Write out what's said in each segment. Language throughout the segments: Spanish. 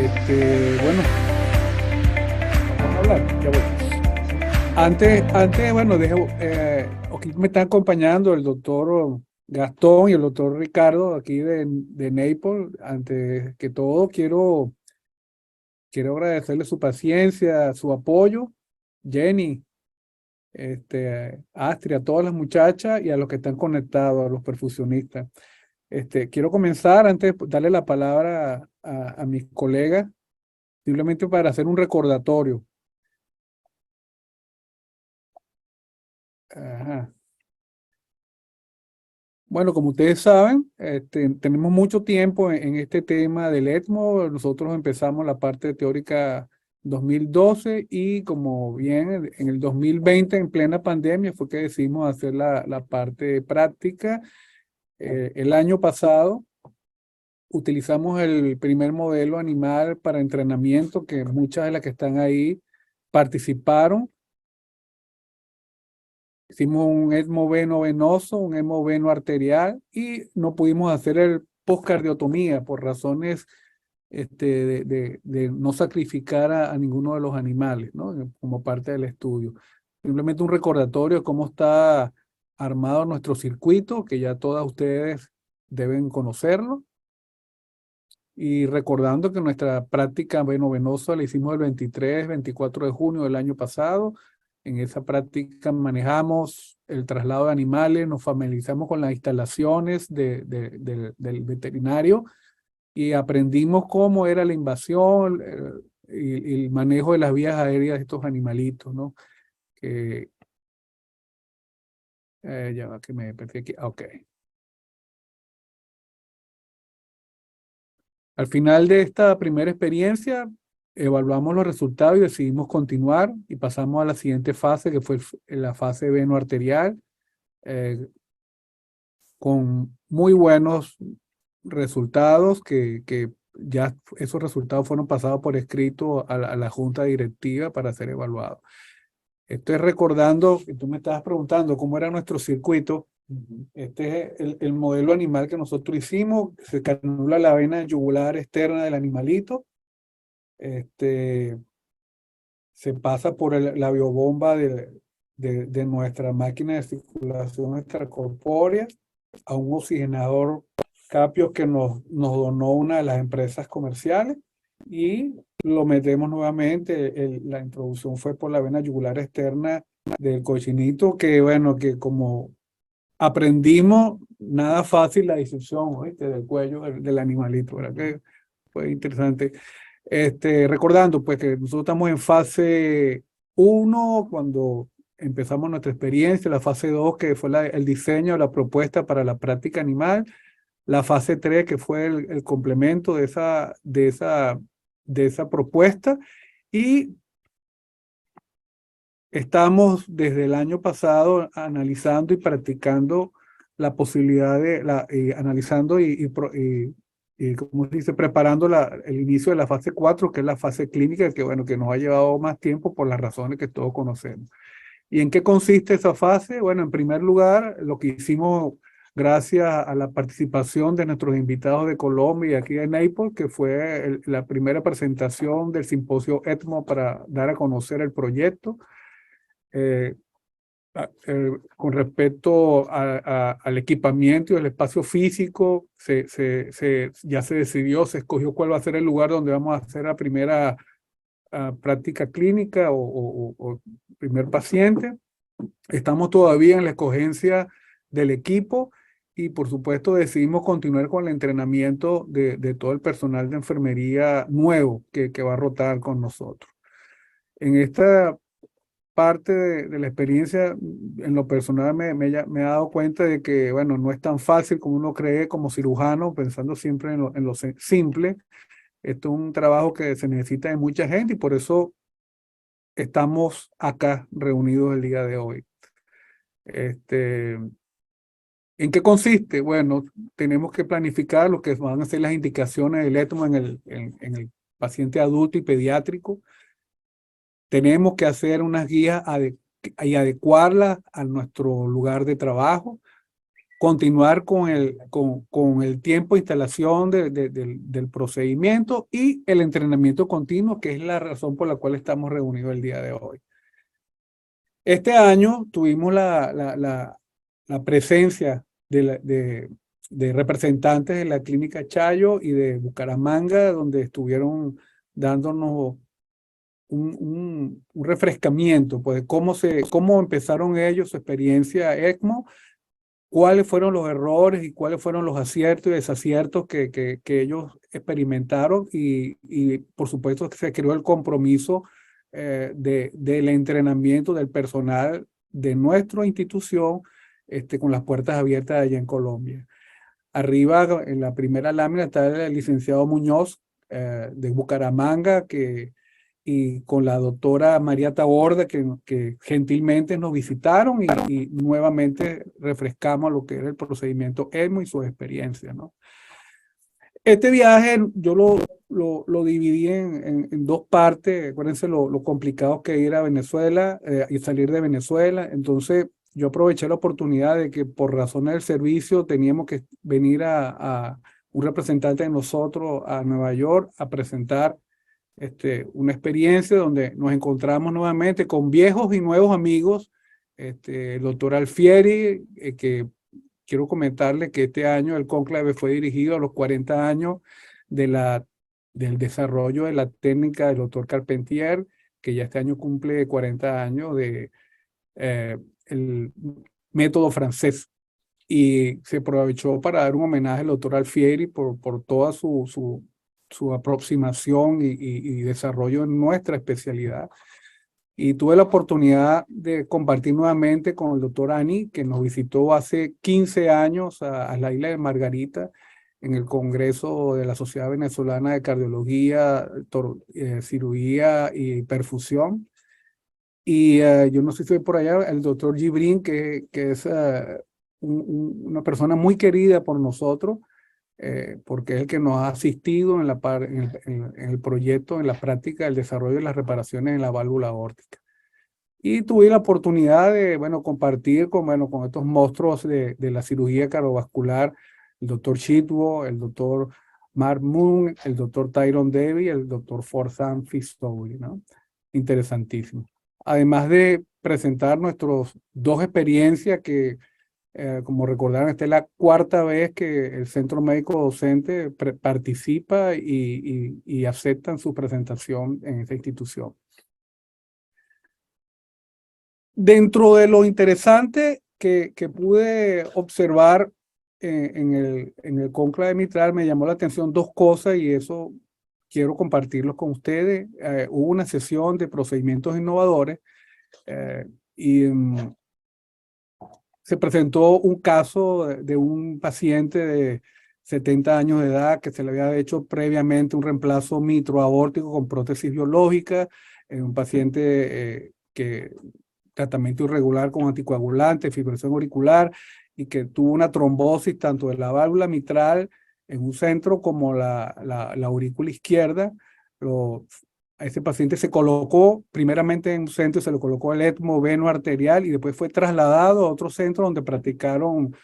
Bueno, vamos a hablar, ya voy. Bueno, aquí me está acompañando el doctor Gastón y el doctor Ricardo aquí de Naples. Antes que todo, quiero agradecerle su paciencia, su apoyo. Jenny, Astrid, a todas las muchachas y a los que están conectados, a los perfusionistas. Quiero comenzar antes de darle la palabra a mis colegas, simplemente para hacer un recordatorio. Ajá. Bueno, como ustedes saben, tenemos mucho tiempo en este tema del ECMO. Nosotros empezamos la parte teórica 2012 y como bien en el 2020, en plena pandemia, fue que decidimos hacer la parte práctica. El año pasado utilizamos el primer modelo animal para entrenamiento, que muchas de las que están ahí participaron. Hicimos un ECMO veno venoso, un ECMO veno arterial y no pudimos hacer el postcardiotomía por razones de no sacrificar a ninguno de los animales, ¿no? Como parte del estudio. Simplemente un recordatorio de cómo está armado nuestro circuito, que ya todas ustedes deben conocerlo. Y recordando que nuestra práctica veno-venosa la hicimos el 23-24 de junio del año pasado. En esa práctica manejamos el traslado de animales, nos familiarizamos con las instalaciones del veterinario y aprendimos cómo era la invasión y el manejo de las vías aéreas de estos animalitos, ¿no? Que, ya va que me perdí aquí. Ok. Al final de esta primera experiencia, evaluamos los resultados y decidimos continuar y pasamos a la siguiente fase, que fue la fase veno-arterial, eh, con muy buenos resultados que ya esos resultados fueron pasados por escrito a la junta directiva para ser evaluados. Estoy recordando, que tú me estabas preguntando cómo era nuestro circuito. Este es el modelo animal que nosotros hicimos. Se canula la vena yugular externa del animalito. Se pasa por la biobomba de nuestra máquina de circulación extracorpórea a un oxigenador Capios que nos donó una de las empresas comerciales y lo metemos nuevamente. La introducción fue por la vena yugular externa del cochinito, que bueno, que como aprendimos, nada fácil la disección, ¿oíste? Del cuello del animalito, ¿verdad? Que fue interesante. Recordando pues que nosotros estamos en fase uno cuando empezamos nuestra experiencia, la fase 2 que fue el diseño, la propuesta para la práctica animal, la fase 3 que fue el complemento de esa propuesta, y estamos desde el año pasado analizando y practicando la posibilidad analizando y, ¿cómo se dice? Preparando el inicio de la fase 4 que es la fase clínica, que bueno, que nos ha llevado más tiempo por las razones que todos conocemos. ¿Y en qué consiste esa fase? Bueno, en primer lugar, lo que hicimos gracias a la participación de nuestros invitados de Colombia y aquí de Naples, que fue la primera presentación del simposio ETMO para dar a conocer el proyecto. eh, con respecto al equipamiento y el espacio físico, ya se decidió, se escogió cuál va a ser el lugar donde vamos a hacer la primera práctica clínica o primer paciente. Estamos todavía en la escogencia del equipo y por supuesto decidimos continuar con el entrenamiento de todo el personal de enfermería nuevo que va a rotar con nosotros. En esta parte de la experiencia, en lo personal me he dado cuenta de que, bueno, no es tan fácil como uno cree como cirujano, pensando siempre en lo simple. Esto es un trabajo que se necesita de mucha gente y por eso estamos acá reunidos el día de hoy. ¿En qué consiste? Bueno, tenemos que planificar lo que van a ser las indicaciones del ECMO en el paciente adulto y pediátrico. Tenemos que hacer unas guías y adecuarlas a nuestro lugar de trabajo. continuar con el tiempo de instalación del procedimiento y el entrenamiento continuo, que es la razón por la cual estamos reunidos el día de hoy. Este año tuvimos la presencia de representantes de la Clínica Chayo y de Bucaramanga, donde estuvieron dándonos un refrescamiento, pues, cómo empezaron ellos su experiencia ECMO, cuáles fueron los errores y cuáles fueron los aciertos y desaciertos que ellos experimentaron y por supuesto que se creó el compromiso del entrenamiento del personal de nuestra institución con las puertas abiertas allá en Colombia. Arriba, en la primera lámina, está el licenciado Muñoz de Bucaramanga, y con la doctora María Taborda, que gentilmente nos visitaron y nuevamente refrescamos lo que era el procedimiento ECMO y su experiencia, ¿no? Este viaje yo lo dividí en dos partes. Acuérdense lo complicado que ir a Venezuela y salir de Venezuela. Entonces yo aproveché la oportunidad de que por razones del servicio teníamos que venir a un representante de nosotros a Nueva York a presentar una experiencia donde nos encontramos nuevamente con viejos y nuevos amigos. El doctor Alfieri, que quiero comentarle que este año el cónclave fue dirigido a los 40 años del desarrollo de la técnica del doctor Carpentier, que ya este año cumple 40 años de el método francés. Y se aprovechó para dar un homenaje al doctor Alfieri por toda su aproximación y desarrollo en nuestra especialidad. Y tuve la oportunidad de compartir nuevamente con el doctor Ani, que nos visitó hace 15 años a la isla de Margarita, en el Congreso de la Sociedad Venezolana de Cardiología, Cirugía y Perfusión. Y yo no sé si estoy por allá, el doctor Gibrín, que es una persona muy querida por nosotros, porque es el que nos ha asistido en el proyecto, en la práctica del desarrollo de las reparaciones en la válvula aórtica. Y tuve la oportunidad de, compartir con estos monstruos de la cirugía cardiovascular, el doctor Chitwo, el doctor Mark Moon, el doctor Tyrone Davy, el doctor Forsan Fistouli, ¿no? Interesantísimo. Además de presentar nuestras dos experiencias que, como recordarán, esta es la cuarta vez que el Centro Médico Docente participa y aceptan su presentación en esta institución. Dentro de lo interesante que pude observar en el cónclave mitral, me llamó la atención dos cosas y eso quiero compartirlo con ustedes. Hubo una sesión de procedimientos innovadores y se presentó un caso de un paciente de 70 años de edad que se le había hecho previamente un reemplazo mitroaórtico con prótesis biológica, un paciente que tratamiento irregular con anticoagulante, fibrilación auricular, y que tuvo una trombosis tanto de la válvula mitral en un centro como la aurícula izquierda. A ese paciente se colocó primeramente en un centro, se le colocó el ECMO veno arterial y después fue trasladado a otro centro donde practicaron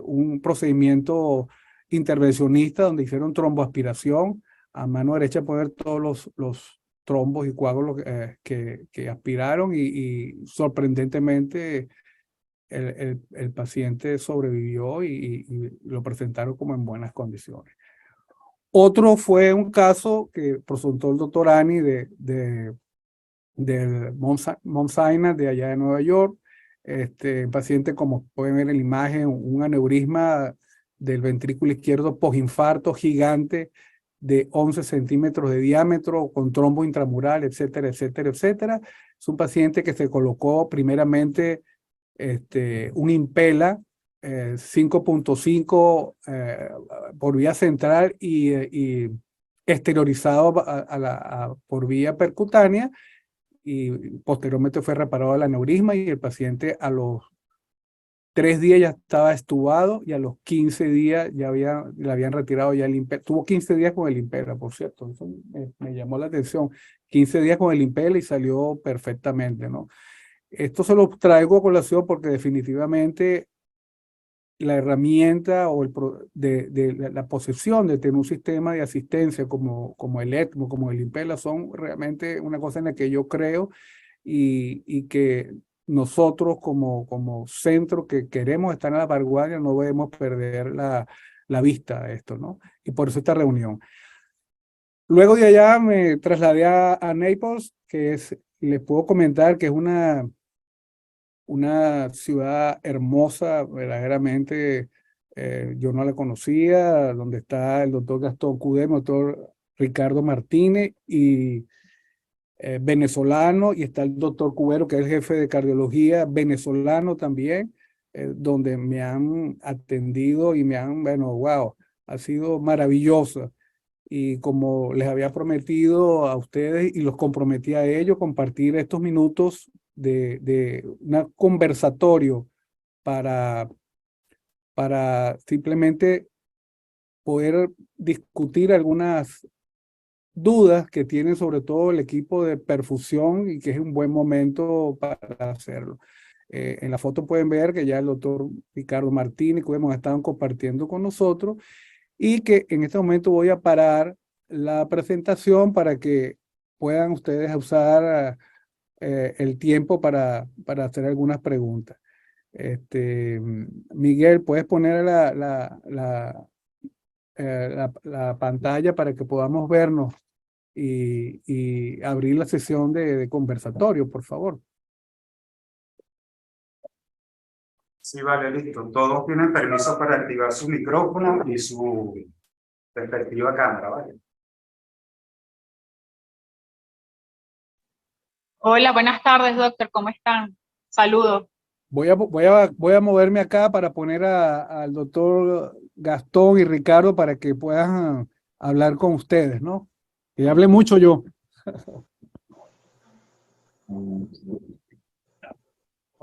un procedimiento intervencionista donde hicieron tromboaspiración. A mano derecha poner todos los trombos y coágulos que aspiraron y sorprendentemente el paciente sobrevivió y lo presentaron como en buenas condiciones. Otro fue un caso que presentó el doctor Ani del Mount Sinai de allá de Nueva York. Paciente, como pueden ver en la imagen, un aneurisma del ventrículo izquierdo postinfarto gigante de 11 centímetros de diámetro, con trombo intramural, etcétera, etcétera, etcétera. Es un paciente que se colocó primeramente un Impella 5.5 por vía central y exteriorizado por vía percutánea, y posteriormente fue reparado el aneurisma y el paciente a los 3 días ya estaba estubado y a los 15 días ya le habían retirado ya el Impella. Tuvo 15 días con el Impella, por cierto, eso me llamó la atención. 15 días con el Impella y salió perfectamente, ¿no? Esto se lo traigo a colación porque definitivamente la herramienta o la posesión de tener un sistema de asistencia como el ECMO, como el Impela, son realmente una cosa en la que yo creo y que nosotros como centro que queremos estar a la vanguardia no debemos perder la vista de esto, ¿no? Y por eso esta reunión. Luego de allá me trasladé a Naples, les puedo comentar que es una ciudad hermosa, verdaderamente. Yo no la conocía, donde está el doctor Gastón Cudemo, el doctor Ricardo Martínez y venezolano, y está el doctor Cubero, que es el jefe de cardiología venezolano también, donde me han atendido y bueno, wow, ha sido maravillosa. Y como les había prometido a ustedes y los comprometí a ellos, compartir estos minutos de un conversatorio para, para simplemente poder discutir algunas dudas que tiene sobre todo el equipo de perfusión y que es un buen momento para hacerlo. En la foto pueden ver que ya el doctor Ricardo Martínez, que hemos estado compartiendo con nosotros, y que en este momento voy a parar la presentación para que puedan ustedes usar el tiempo para hacer algunas preguntas. Miguel, ¿puedes poner la pantalla para que podamos vernos y abrir la sesión de conversatorio, por favor? Sí, vale, listo. Todos tienen permiso para activar su micrófono y su respectiva cámara, ¿vale? Hola, buenas tardes, doctor. ¿Cómo están? Saludos. Voy a moverme acá para poner al doctor Gastón y Ricardo para que puedan hablar con ustedes, ¿no? Que hable mucho yo.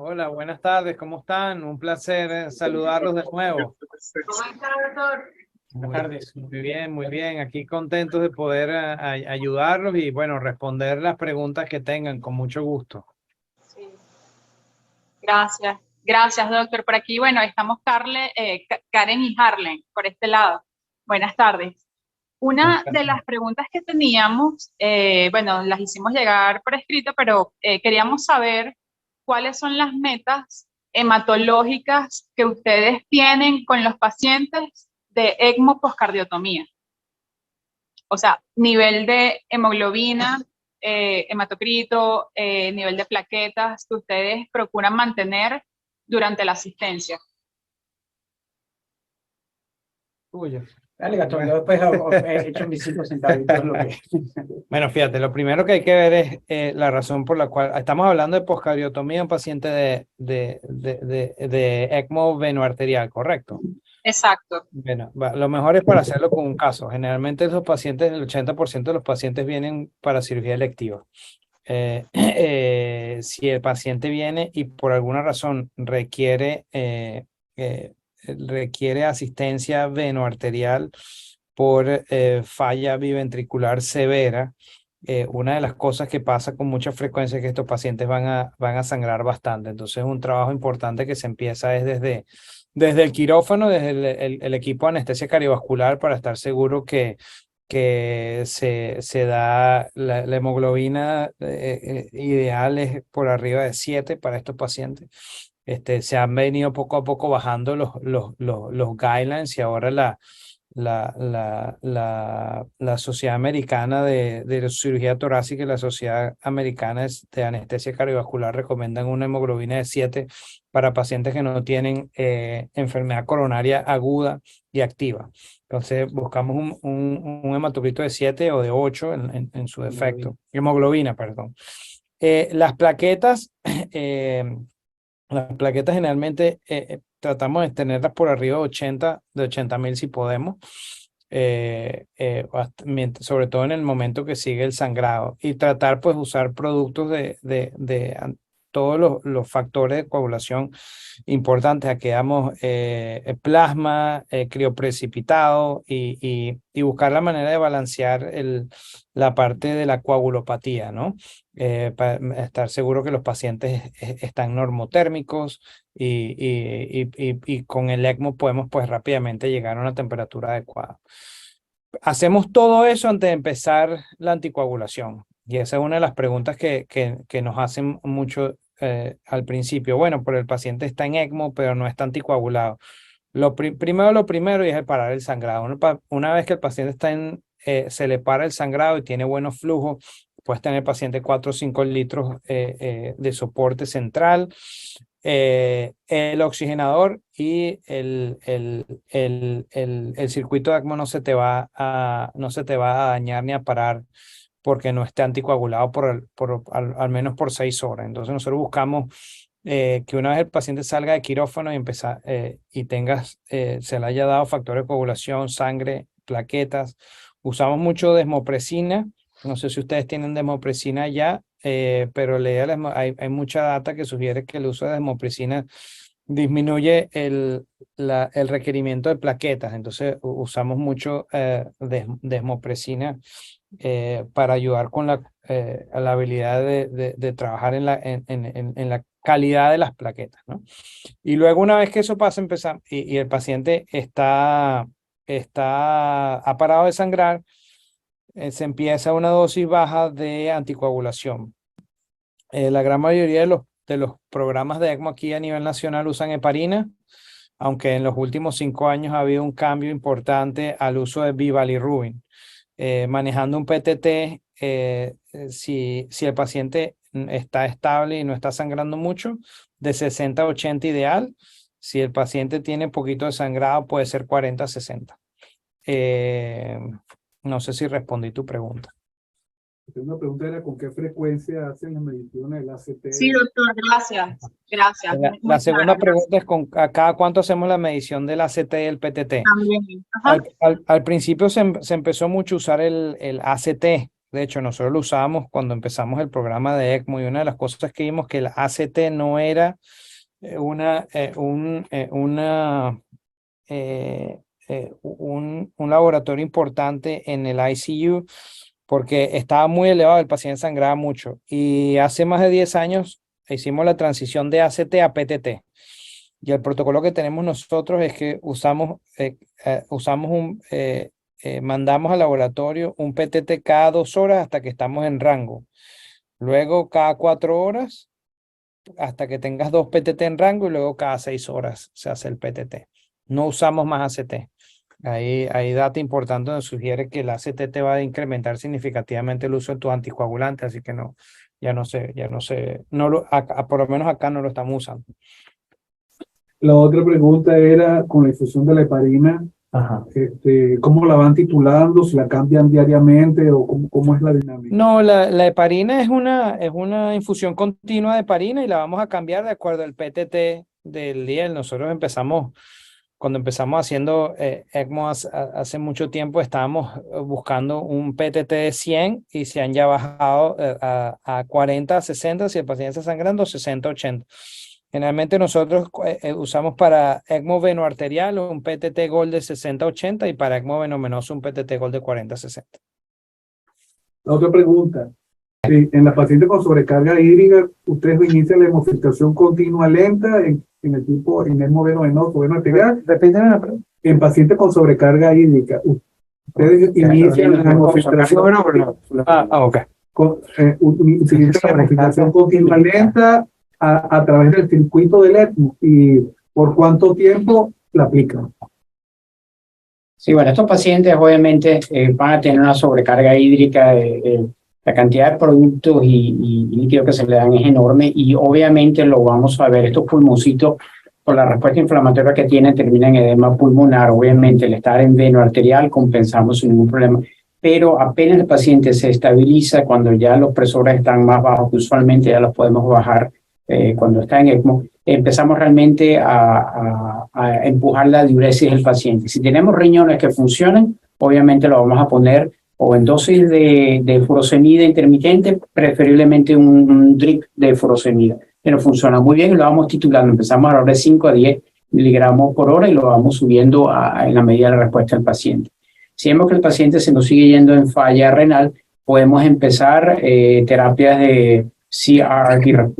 Hola, buenas tardes, ¿cómo están? Un placer saludarlos de nuevo. ¿Cómo está, doctor? Buenas tardes. Muy bien. Aquí contentos de poder ayudarlos y, bueno, responder las preguntas que tengan con mucho gusto. Sí. Gracias, doctor. Por aquí, bueno, estamos Karen y Harlen, por este lado. Buenas tardes. Una de las preguntas que teníamos, bueno, las hicimos llegar por escrito, pero queríamos saber cuáles son las metas hematológicas que ustedes tienen con los pacientes de ECMO poscardiotomía. O sea, nivel de hemoglobina, hematocrito, nivel de plaquetas que ustedes procuran mantener durante la asistencia. Tuyo. Dale, Gastón, yo después he hecho mis 5 centavitos lo que... Bueno, fíjate, lo primero que hay que ver es la razón por la cual estamos hablando de poscardiotomía en un paciente de ECMO venoarterial, ¿correcto? Exacto. Bueno, lo mejor es para hacerlo con un caso. Generalmente esos pacientes, el 80% de los pacientes vienen para cirugía electiva. Si el paciente viene y por alguna razón requiere asistencia venoarterial por falla biventricular severa, una de las cosas que pasa con mucha frecuencia es que estos pacientes van a sangrar bastante. Entonces, un trabajo importante que se empieza es desde el quirófano, desde el equipo de anestesia cardiovascular, para estar seguro que se da la hemoglobina ideal es por arriba de 7 para estos pacientes. Se han venido poco a poco bajando los guidelines y ahora la Sociedad Americana de Cirugía Torácica y la Sociedad Americana de Anestesia Cardiovascular recomiendan una hemoglobina de 7 para pacientes que no tienen enfermedad coronaria aguda y activa. Entonces buscamos un hematocrito de 7 o de 8 en su defecto. Hemoglobina, perdón. Las plaquetas generalmente tratamos de tenerlas por arriba de 80.000 si podemos, sobre todo en el momento que sigue el sangrado, y tratar pues usar productos todos los factores de coagulación importantes. Aquí damos plasma, crioprecipitado y buscar la manera de balancear la parte de la coagulopatía, ¿no? Para estar seguro que los pacientes están normotérmicos y con el ECMO podemos pues rápidamente llegar a una temperatura adecuada. Hacemos todo eso antes de empezar la anticoagulación. Y esa es una de las preguntas que nos hacen mucho al principio. Bueno, pero el paciente está en ECMO, pero no está anticoagulado. Lo primero y es el parar el sangrado. Una vez que el paciente está se le para el sangrado y tiene buenos flujos, puedes tener el paciente 4 o 5 litros de soporte central. El oxigenador y el circuito de ECMO no se te va a dañar ni a parar porque no esté anticoagulado al menos por 6 horas. Entonces nosotros buscamos que una vez el paciente salga de quirófano y se le haya dado factores de coagulación, sangre, plaquetas. Usamos mucho desmopresina. No sé si ustedes tienen desmopresina ya, pero hay mucha data que sugiere que el uso de desmopresina disminuye el requerimiento de plaquetas. Entonces usamos mucho desmopresina para ayudar con la habilidad de trabajar en la calidad de las plaquetas, ¿no? Y luego una vez que eso pasa, y el paciente ha parado de sangrar, se empieza una dosis baja de anticoagulación. La gran mayoría de los programas de ECMO aquí a nivel nacional usan heparina, aunque en los últimos 5 años ha habido un cambio importante al uso de bivalirrubin. Manejando un PTT, si el paciente está estable y no está sangrando mucho, de 60 a 80 ideal. Si el paciente tiene poquito de sangrado, puede ser 40 a 60. No sé si respondí tu pregunta. Una pregunta era ¿con qué frecuencia hacen las mediciones del ACT? Sí, doctor, gracias. Gracias. La segunda pregunta es ¿a cada cuánto hacemos la medición del ACT y el PTT? También. Ajá. Al principio se empezó mucho a usar el ACT. De hecho, nosotros lo usábamos cuando empezamos el programa de ECMO y una de las cosas que vimos que el ACT no era un laboratorio importante en el ICU porque estaba muy elevado, el paciente sangraba mucho. Y hace más de 10 años hicimos la transición de ACT a PTT. Y el protocolo que tenemos nosotros es que mandamos al laboratorio un PTT cada 2 horas hasta que estamos en rango. Luego cada 4 horas hasta que tengas 2 PTT en rango y luego cada 6 horas se hace el PTT. No usamos más ACT. Hay data importante donde sugiere que el ACT te va a incrementar significativamente el uso de tus anticoagulantes, así que por lo menos acá no lo estamos usando. La otra pregunta era con la infusión de la heparina. Ajá. ¿Cómo la van titulando? ¿Si la cambian diariamente o cómo es la dinámica? No, la heparina es una infusión continua de heparina y la vamos a cambiar de acuerdo al PTT del día. Nosotros cuando empezamos haciendo ECMO hace mucho tiempo, estábamos buscando un PTT de 100 y se han ya bajado a 40, a 60, si el paciente está sangrando, 60, 80. Generalmente nosotros usamos para ECMO venoarterial un PTT Gold de 60-80 y para ECMO venomenoso un PTT Gold de 40-60. La otra pregunta. Sí, en la paciente con sobrecarga hídrica, ¿ustedes inician la hemofiltración continua lenta en el tipo en ECMO venomenoso o venoarterial? Repíteme la pregunta. En paciente con sobrecarga hídrica, ¿ustedes inician la hemofiltración? Ok. Utilizan la hemofiltración continua lenta a través del circuito del ECMO y ¿por cuánto tiempo la aplican? Sí, bueno, estos pacientes obviamente van a tener una sobrecarga hídrica, la cantidad de productos y líquidos que se le dan es enorme y obviamente lo vamos a ver, estos pulmoncitos por la respuesta inflamatoria que tienen terminan en edema pulmonar, obviamente el estar en veno arterial compensamos sin ningún problema, pero apenas el paciente se estabiliza cuando ya los presores están más bajos, que usualmente ya los podemos bajar cuando está en ECMO, empezamos realmente a empujar la diuresis del paciente. Si tenemos riñones que funcionan, obviamente lo vamos a poner o en dosis de furosemida intermitente, preferiblemente un drip de furosemida. pero funciona muy bien y lo vamos titulando. Empezamos a hablar de 5 a 10 miligramos por hora y lo vamos subiendo en la medida de la respuesta del paciente. Si vemos que el paciente se nos sigue yendo en falla renal, podemos empezar terapias de CRRT,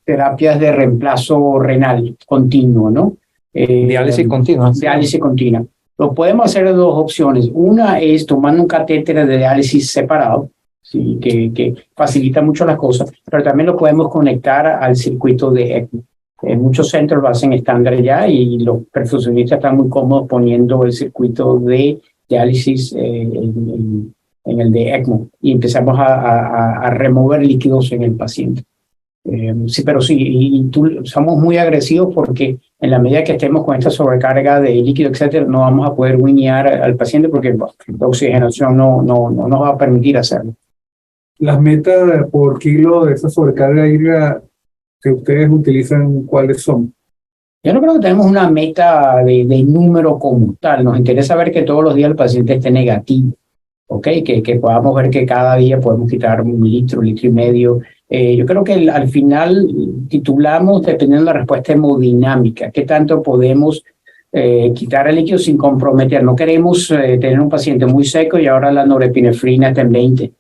terapias de reemplazo renal continuo, ¿no? Diálisis continua. Diálisis continua. Lo podemos hacer de dos opciones. Una es tomando un catéter de diálisis separado, ¿sí? que facilita mucho las cosas, pero también lo podemos conectar al circuito de ECMO. En muchos centros lo hacen estándar ya y los perfusionistas están muy cómodos poniendo el circuito de diálisis en el de ECMO y empezamos a remover líquidos en el paciente. Sí, pero sí, somos muy agresivos porque en la medida que estemos con esta sobrecarga de líquido, etcétera, no vamos a poder guiñar al paciente porque la oxigenación no nos va a permitir hacerlo. Las metas por kilo de esa sobrecarga hídrica que ustedes utilizan, ¿cuáles son? Yo no creo que tenemos una meta de número como tal. Nos interesa ver que todos los días el paciente esté negativo, ¿ok? Que podamos ver que cada día podemos quitar 1 litro, 1,5 litros. Yo creo que al final titulamos dependiendo de la respuesta hemodinámica, qué tanto podemos quitar el líquido sin comprometer. No queremos tener un paciente muy seco y ahora la norepinefrina está en 20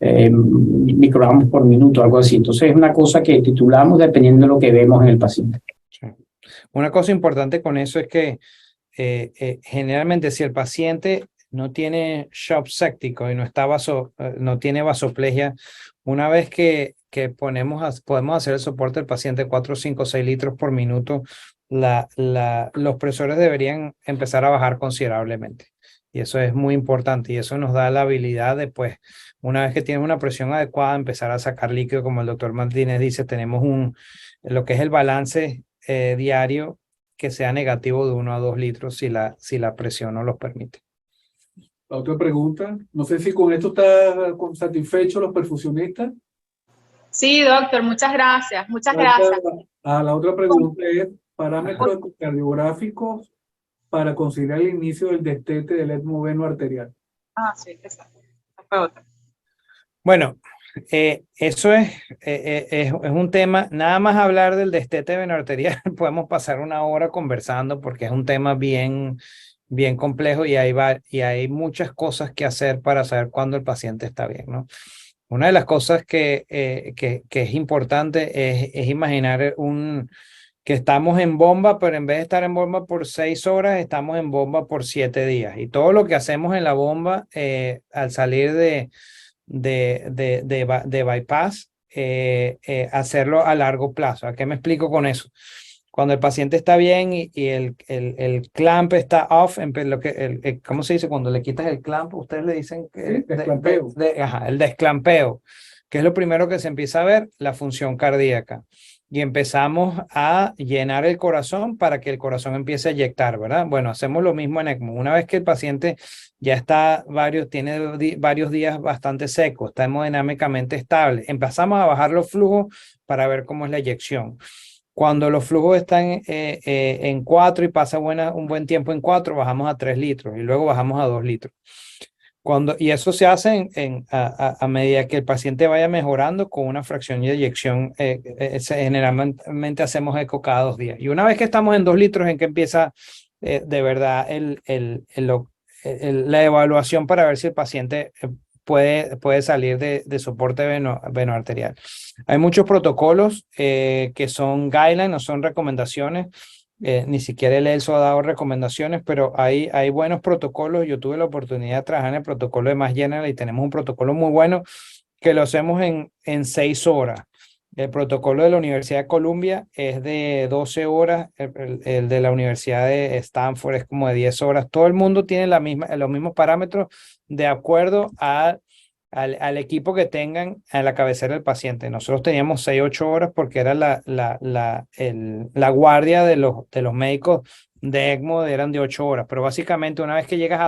microgramos por minuto, algo así. Entonces es una cosa que titulamos dependiendo de lo que vemos en el paciente. Sí. Una cosa importante con eso es que generalmente si el paciente no tiene shock séptico y no tiene vasoplegia, una vez que podemos hacer el soporte del paciente 4, 5, 6 litros por minuto, los presores deberían empezar a bajar considerablemente. Y eso es muy importante y eso nos da la habilidad de, pues, una vez que tienes una presión adecuada, empezar a sacar líquido, como el doctor Martínez dice, tenemos lo que es el balance diario que sea negativo de 1 a 2 litros si la presión no los permite. La otra pregunta, no sé si con esto está satisfecho los perfusionistas. Sí, doctor, muchas gracias, muchas gracias. La otra pregunta es parámetros ecocardiográficos para considerar el inicio del destete del ECMO veno arterial. Sí, exacto. Otra. Bueno, eso es un tema, nada más hablar del destete venoarterial, podemos pasar 1 hora conversando porque es un tema bien complejo y hay muchas cosas que hacer para saber cuándo el paciente está bien, ¿no? Una de las cosas que es importante es imaginar que estamos en bomba, pero en vez de estar en bomba por 6 horas, estamos en bomba por 7 días. Y todo lo que hacemos en la bomba al salir de bypass, hacerlo a largo plazo. ¿A qué me explico con eso? Cuando el paciente está bien y el clamp está off, ¿cómo se dice? Cuando le quitas el clamp, ustedes le dicen que desclampeo. El desclampeo, que es lo primero que se empieza a ver, la función cardíaca. Y empezamos a llenar el corazón para que el corazón empiece a eyectar, ¿verdad? Bueno, hacemos lo mismo en ECMO. Una vez que el paciente ya tiene varios días bastante seco, está hemodinámicamente estable, empezamos a bajar los flujos para ver cómo es la eyección. Cuando los flujos están en 4 y pasa un buen tiempo en 4, bajamos a 3 litros y luego bajamos a 2 litros. Y eso se hace a medida que el paciente vaya mejorando con una fracción de eyección. Generalmente hacemos eco cada 2 días. Y una vez que estamos en 2 litros, en que empieza de verdad la evaluación para ver si el paciente puede salir de soporte venoarterial. Hay muchos protocolos que son guidelines, no son recomendaciones. Ni siquiera el ELSO ha dado recomendaciones, pero hay buenos protocolos. Yo tuve la oportunidad de trabajar en el protocolo de Mass General y tenemos un protocolo muy bueno que lo hacemos en 6 horas. El protocolo de la Universidad de Columbia es de 12 horas, el de la Universidad de Stanford es como de 10 horas. Todo el mundo tiene los mismos parámetros de acuerdo al equipo que tengan a la cabecera del paciente. Nosotros teníamos 6-8 horas porque era la guardia de los médicos de ECMO eran de 8 horas, pero básicamente una vez que llegas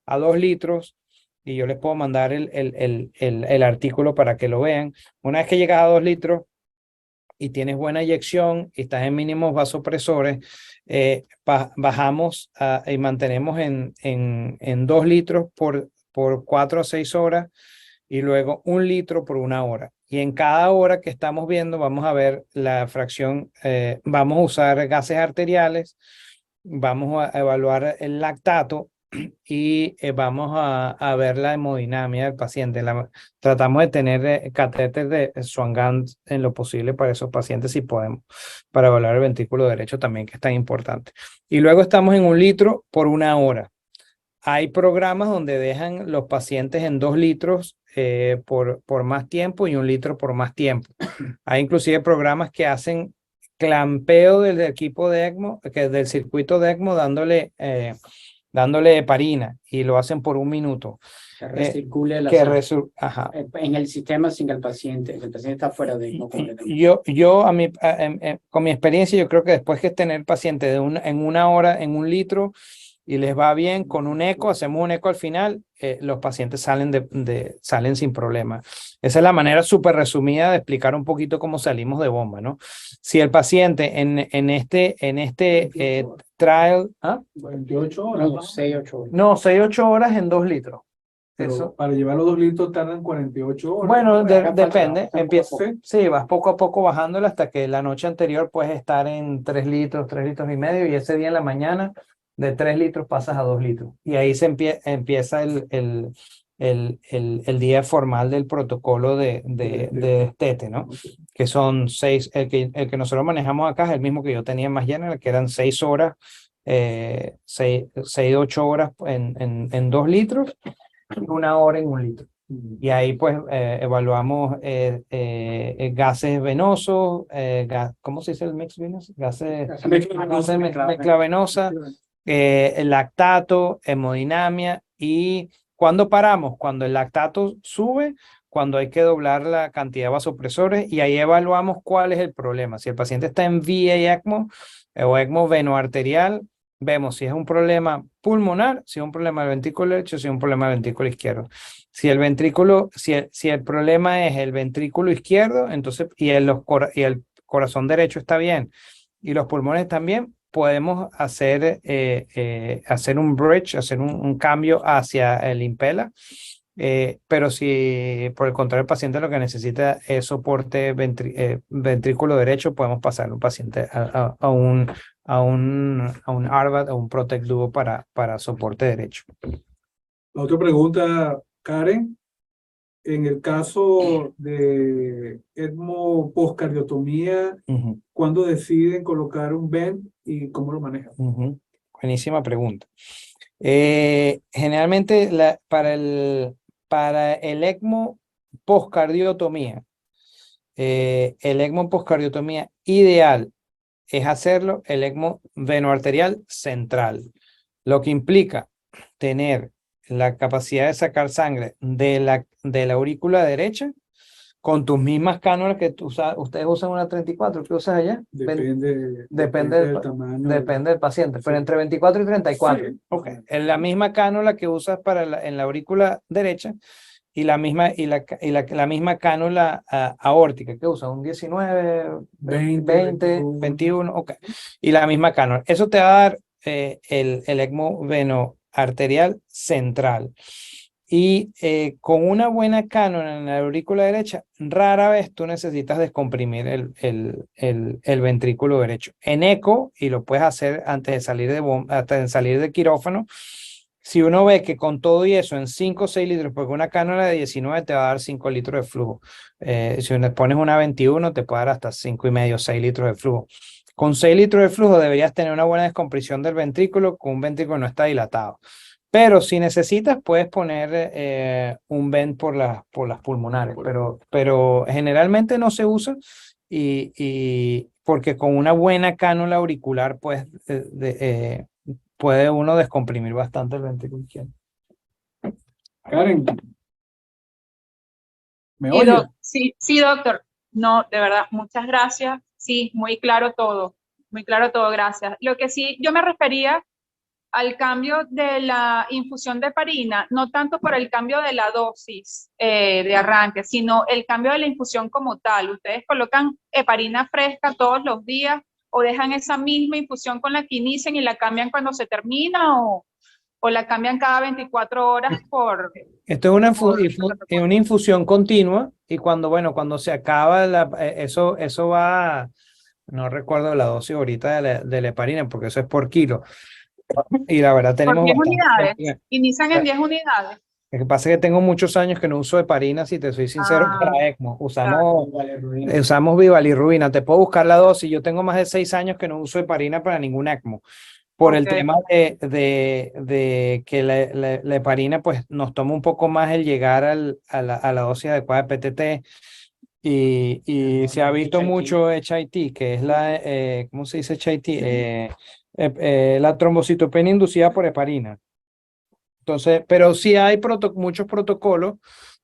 a 2 litros, y yo les puedo mandar el artículo para que lo vean, una vez que llegas a 2 litros y tienes buena eyección y estás en mínimos vasopresores, bajamos y mantenemos en 2 litros por 4 a 6 horas. y luego 1 litro por 1 hora. Y en cada hora que estamos viendo vamos a ver la fracción, vamos a usar gases arteriales, vamos a evaluar el lactato y vamos a ver la hemodinamia del paciente. Tratamos de tener catéter de Swan-Ganz en lo posible para esos pacientes si podemos, para evaluar el ventrículo derecho también, que es tan importante. Y luego estamos en 1 litro por 1 hora. Hay programas donde dejan los pacientes en 2 litros por más tiempo y 1 litro por más tiempo. Hay inclusive programas que hacen clampeo del equipo de ECMO, del circuito de ECMO, dándole heparina, y lo hacen por 1 minuto. Que recircule la Que sangre ajá. en el sistema sin que el paciente está fuera de ECMO completamente. Yo con mi experiencia, yo creo que después que tener paciente en 1 hora, en 1 litro, y les va bien con un eco, hacemos un eco al final, los pacientes salen sin problema. Esa es la manera súper resumida de explicar un poquito cómo salimos de bomba, ¿no? Si el paciente en este trial... ¿ah? 28 horas. No, 6-8 horas. No, 6-8 horas en 2 litros. Pero Eso. para llevar los 2 litros tardan 48 horas. Bueno, Acá depende. falta Empieza, poco a poco. sí, vas poco a poco bajándolo hasta que la noche anterior puedes estar en 3 litros, 3 litros y medio, y ese día en la mañana de 3 litros pasas a 2 litros. Y ahí empieza el día formal del protocolo de destete, ¿no? Que son 6, el que nosotros manejamos acá es el mismo que yo tenía en Mass General, que eran 6 horas, 8 horas en 2 litros y 1 hora en 1 litro. Y ahí pues evaluamos gases venosos, ¿cómo se dice el mix venoso? Mezcla venosa, el lactato, hemodinamia. Y ¿cuándo paramos? Cuando el lactato sube, cuando hay que doblar la cantidad de vasopresores, y ahí evaluamos cuál es el problema. Si el paciente está en VA ECMO o ECMO venoarterial, vemos si es un problema pulmonar, si es un problema del ventrículo derecho, si es un problema del ventrículo izquierdo. Si el problema es el ventrículo izquierdo, entonces, y el corazón derecho está bien y los pulmones también, podemos hacer un bridge, hacer un cambio hacia el Impella. Pero si por el contrario el paciente lo que necesita es soporte ventrículo derecho, podemos pasar un paciente a un ARVAD o un Protect Duo para soporte derecho. La otra pregunta, Karen. En el caso de ECMO postcardiotomía, ¿cuándo deciden colocar un vent y cómo lo manejan? Buenísima pregunta. Generalmente para el ECMO postcardiotomía, el ECMO postcardiotomía ideal es hacerlo el ECMO venoarterial central, lo que implica tener la capacidad de sacar sangre de la aurícula derecha con tus mismas cánulas que ustedes usan una 34, ¿qué usas allá? Depende del tamaño. Depende del paciente, pero entre 24 y 34. Sí. Okay. Es la misma cánula que usas en la aurícula derecha, y la misma cánula aórtica que usa un 19, 20, 21, ok. Y la misma cánula. Eso te va a dar el ECMO venoarterial central. Y con una buena cánula en la aurícula derecha, rara vez tú necesitas descomprimir el ventrículo derecho. En eco, y lo puedes hacer antes de salir de quirófano, si uno ve que con todo y eso en 5 o 6 litros, porque una cánula de 19 te va a dar 5 litros de flujo. Si le pones una 21, te puede dar hasta 5,5 o 6 litros de flujo. Con 6 litros de flujo deberías tener una buena descompresión del ventrículo, con un ventrículo no está dilatado. Pero si necesitas, puedes poner un vent por las pulmonares, pero generalmente no se usa, y porque con una buena cánula auricular pues, puede uno descomprimir bastante el ventrículo izquierdo. Karen, ¿me oyes? Sí, doctor. No, de verdad, muchas gracias. Sí, muy claro todo, gracias. Lo que sí, yo me refería al cambio de la infusión de heparina, no tanto por el cambio de la dosis de arranque, sino el cambio de la infusión como tal. ¿Ustedes colocan heparina fresca todos los días o dejan esa misma infusión con la que inician y la cambian cuando se termina? o la cambian cada 24 horas por... Esto es una, por- una infusión continua y cuando se acaba eso va, no recuerdo la dosis ahorita de la heparina porque eso es por kilo. Y la verdad por tenemos 10 bastante. unidades. Inician en 10 unidades. Lo que pasa es que tengo muchos años que no uso heparina, si te soy sincero, para ECMO. Usamos Vivalirubina. Te puedo buscar la dosis. Yo tengo más de 6 años que no uso heparina para ningún ECMO. Por el Ok. tema de que la heparina pues nos toma un poco más el llegar a la dosis adecuada de PTT. Y se ha visto mucho HIT, que es ¿cómo se dice HIT? La trombocitopenia inducida por heparina. Entonces, pero sí hay muchos protocolos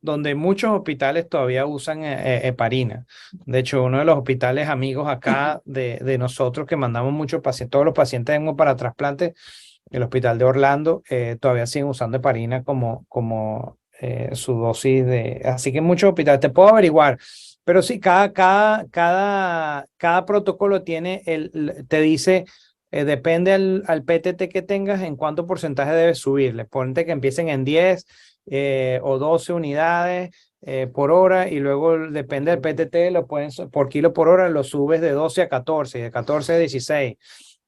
donde muchos hospitales todavía usan heparina. De hecho, uno de los hospitales amigos acá de nosotros que mandamos muchos pacientes, todos los pacientes para trasplante, el hospital de Orlando, todavía siguen usando heparina como su dosis de... Así que muchos hospitales, te puedo averiguar, pero sí, cada protocolo tiene, te dice... depende al PTT que tengas, en cuánto porcentaje debes subirle. Ponte que empiecen en 10 o 12 unidades por hora y luego depende del PTT, por kilo por hora lo subes de 12 a 14, de 14 a 16.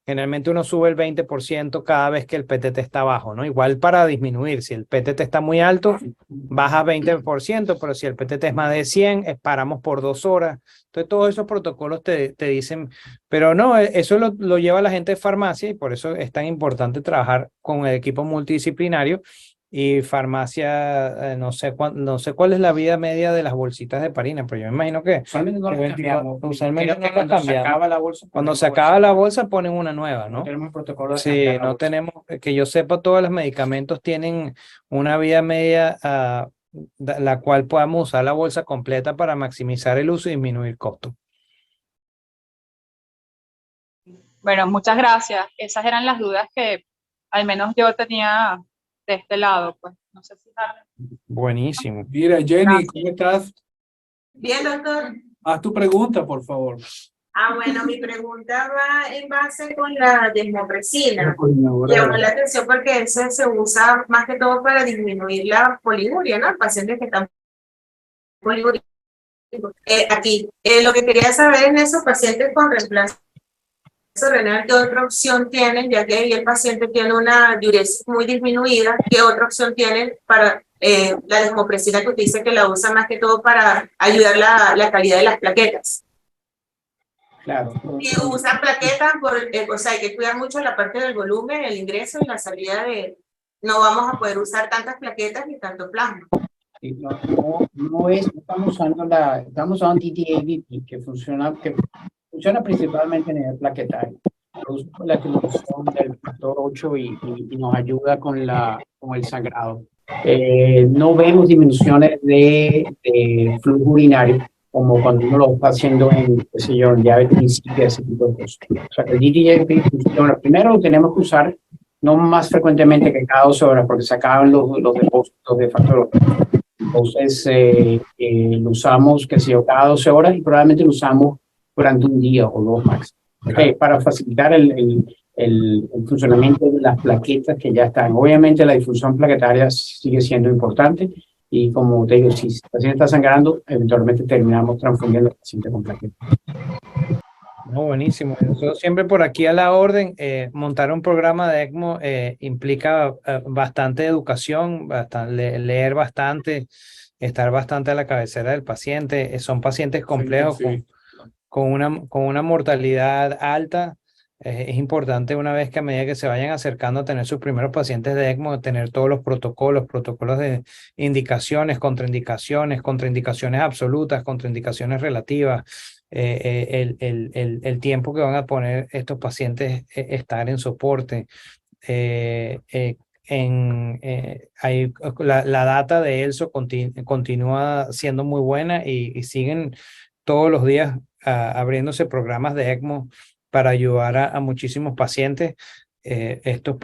Generalmente uno sube el 20% cada vez que el PTT está bajo, ¿no? Igual para disminuir, si el PTT está muy alto, baja 20%, pero si el PTT es más de 100, paramos por 2 horas. Entonces todos esos protocolos te dicen, pero no, eso lo lleva la gente de farmacia y por eso es tan importante trabajar con el equipo multidisciplinario y farmacia, no sé cuál es la vida media de las bolsitas de heparina, pero yo me imagino que Usualmente no las cambiamos. usualmente Creo que no las cuando se cambiamos. acaba la bolsa, Cuando ponemos se acaba la bolsa ponen una nueva, no ¿no? tenemos protocolo de Sí, cambiar la no bolsa. tenemos, que yo sepa, todos los medicamentos tienen una vida media la cual podamos usar la bolsa completa para maximizar el uso y disminuir costos. Bueno, muchas gracias. Esas eran las dudas que al menos yo tenía de este lado, pues. No sé si Buenísimo. Mira, Jenny, Gracias. ¿cómo estás? Bien, doctor. Haz tu pregunta, por favor. Bueno, mi pregunta va en base con la desmopresina. Llamó la atención porque ese se usa más que todo para disminuir la poliguria, ¿no? Pacientes que están poligúricos. Aquí, lo que quería saber en esos pacientes con reemplazo renal, ¿qué otra opción tienen? Ya que ahí el paciente tiene una diuresis muy disminuida, ¿qué otra opción tienen para la desmopresina que usted dice que la usa más que todo para ayudar la calidad de las plaquetas? Claro. Y usan plaquetas, o sea, hay que cuidar mucho la parte del volumen, el ingreso y la salida no vamos a poder usar tantas plaquetas ni tanto plasma. Sí, no estamos usando estamos usando TTABP, que funciona principalmente a nivel plaquetario. Produce la estimulación del factor 8 y nos ayuda con el sangrado. No vemos disminuciones de flujo urinario, como cuando uno lo está haciendo en diabetes insípida, ese tipo de cosas. O sea, el DTAP funciona. Primero lo tenemos que usar no más frecuentemente que cada 12 horas, porque se acaban los depósitos de factor 8. Entonces, lo usamos, cada 12 horas y probablemente lo usamos durante un día o 2 máximo. Para facilitar el funcionamiento de las plaquetas que ya están. Obviamente la difusión plaquetaria sigue siendo importante y como te digo, si el paciente está sangrando, eventualmente terminamos transfundiendo al paciente con plaquetas. No, buenísimo. Nosotros siempre por aquí a la orden, montar un programa de ECMO implica bastante educación, leer bastante, estar bastante a la cabecera del paciente. Son pacientes complejos Sí. con una mortalidad alta. Es importante una vez que a medida que se vayan acercando a tener sus primeros pacientes de ECMO, tener todos los protocolos de indicaciones, contraindicaciones absolutas, contraindicaciones relativas, el tiempo que van a poner estos pacientes estar en soporte. La data de ELSO continúa siendo muy buena y siguen todos los días abriéndose programas de ECMO para ayudar a muchísimos pacientes. Esto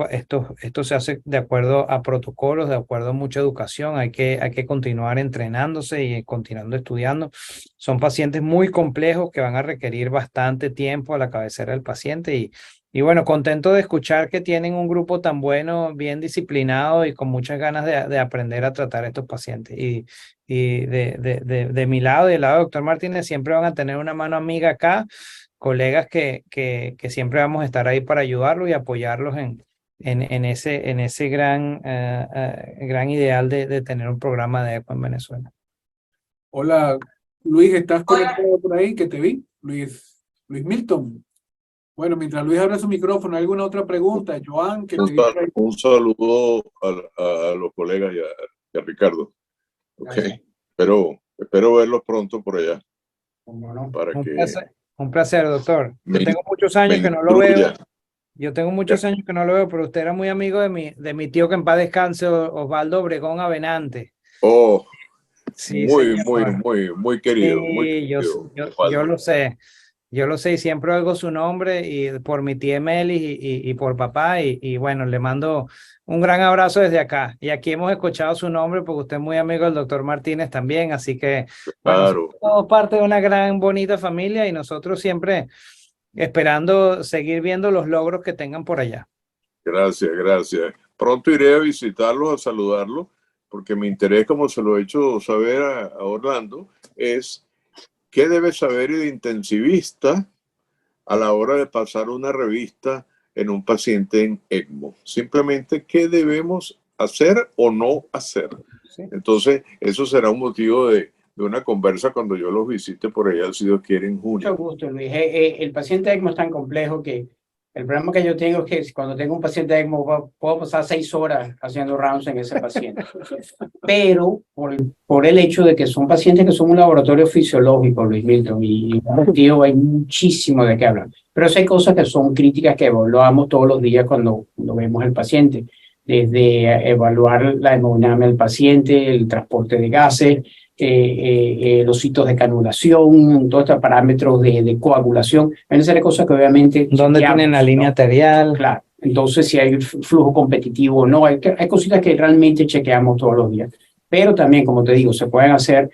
se hace de acuerdo a protocolos, de acuerdo a mucha educación. Hay que continuar entrenándose y continuando estudiando. Son pacientes muy complejos que van a requerir bastante tiempo a la cabecera del paciente y Y bueno, contento de escuchar que tienen un grupo tan bueno, bien disciplinado y con muchas ganas de aprender a tratar a estos pacientes. Y de mi lado y del lado del doctor Martínez siempre van a tener una mano amiga acá, colegas que siempre vamos a estar ahí para ayudarlos y apoyarlos en ese gran ideal de tener un programa de ECMO en Venezuela. Hola, Luis, ¿estás Hola. conectado por ahí? Que te vi. Luis Milton. Bueno, mientras Luis abre su micrófono, ¿alguna otra pregunta? Joan, que te vi por ahí. Un saludo a los colegas y a Ricardo. Ok. Gracias. Espero verlos pronto por allá ¿Cómo no? para que Un placer, doctor. Yo me- tengo muchos años me que no lo veo. instruya. Yo tengo muchos años que no lo veo, pero usted era muy amigo de mi tío que en paz descanse, Osvaldo Obregón Avenante. Oh, Sí, muy señor. muy querido, muy Sí, querido. yo Osvaldo. lo sé. Yo lo sé y siempre oigo su nombre y por mi tía Meli y por papá y bueno, le mando un gran abrazo desde acá. Y aquí hemos escuchado su nombre porque usted es muy amigo del doctor Martínez también, así que bueno, Claro. somos parte de una gran bonita familia y nosotros siempre esperando seguir viendo los logros que tengan por allá. Gracias. Pronto iré a visitarlos, a saludarlos, porque mi interés, como se lo he hecho saber a Orlando, es qué debe saber el intensivista a la hora de pasar una revista en un paciente en ECMO. Simplemente qué debemos hacer o no hacer. Sí. Entonces, eso será un motivo de una conversa cuando yo los visite por allá, si Dios quiere, en Mucho junio. gusto, Luis. El paciente ECMO es tan complejo que el problema que yo tengo es que cuando tengo un paciente ECMO puedo pasar 6 horas haciendo rounds en ese paciente. Pero por el hecho de que son pacientes que son un laboratorio fisiológico, Luis Milton, y en ese sentido hay muchísimo de qué hablar. Pero sí hay cosas que son críticas que evaluamos todos los días cuando vemos el paciente. Desde evaluar la hemodinamia del paciente, el transporte de gases, los sitios de canulación, todos estos parámetros de coagulación. Hay una serie de cosas que obviamente... ¿Dónde tienen la línea arterial? Claro. Entonces, si hay flujo competitivo o no, hay cositas que realmente chequeamos todos los días. Pero también, como te digo, se puede hacer